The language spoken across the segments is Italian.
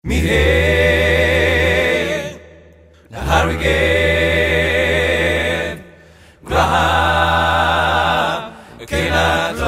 Mihe, the hurricane, Graham, Kenaton.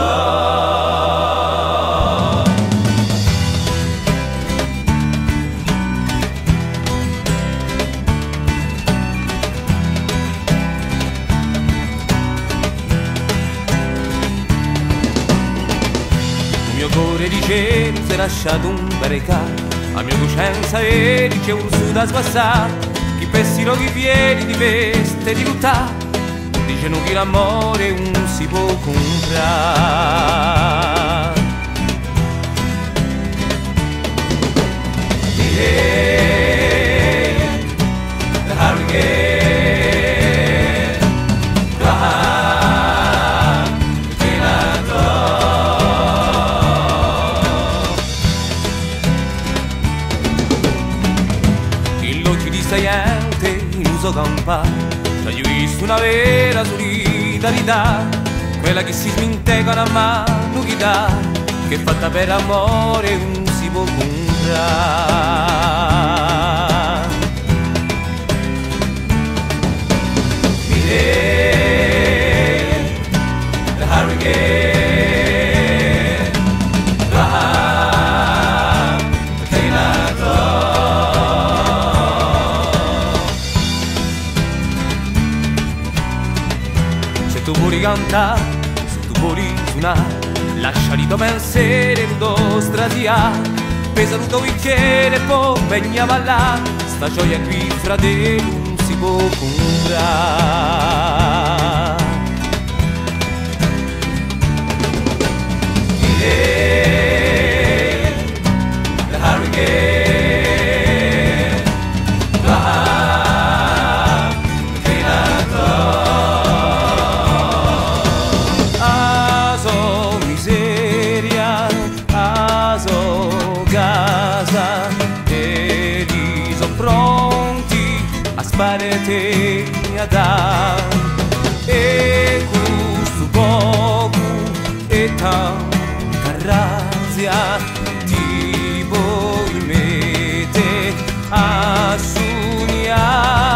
Il mio cuore di cielo si è lasciato un barricato. La mia coscienza e c'è un su da sguassare, chi pessino chi vieni di veste di luttare, dicono che l'amore non si può comprare. The hurricane, in uso campare, ho visto una vera solidarietà, quella che si sminteca una mano chi dà, che fatta per amore non si può comprare. The hurricane, se tu vuoi cantare, se tu vuoi suonare, lasciali tuo pensiero in tuo strasiare, pesa il tuo bicchiere e poi venga a ballare, sta gioia qui fratello non si può comprare. The hurricane, pronti a sparare a dare, e questo poco e tanta razia ti vuoi mettere a sognare.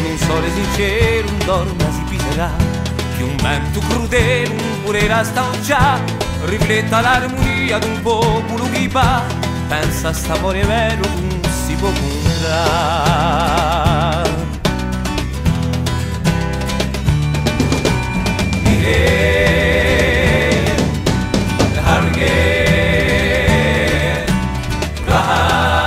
Un sole sincero, un donna si piserà, che un vento crudele, un pure stangia, rifletta l'armonia d'un popolo che va, pensa a st'amore vero, non si può comprare. The hurricane, the hurricane,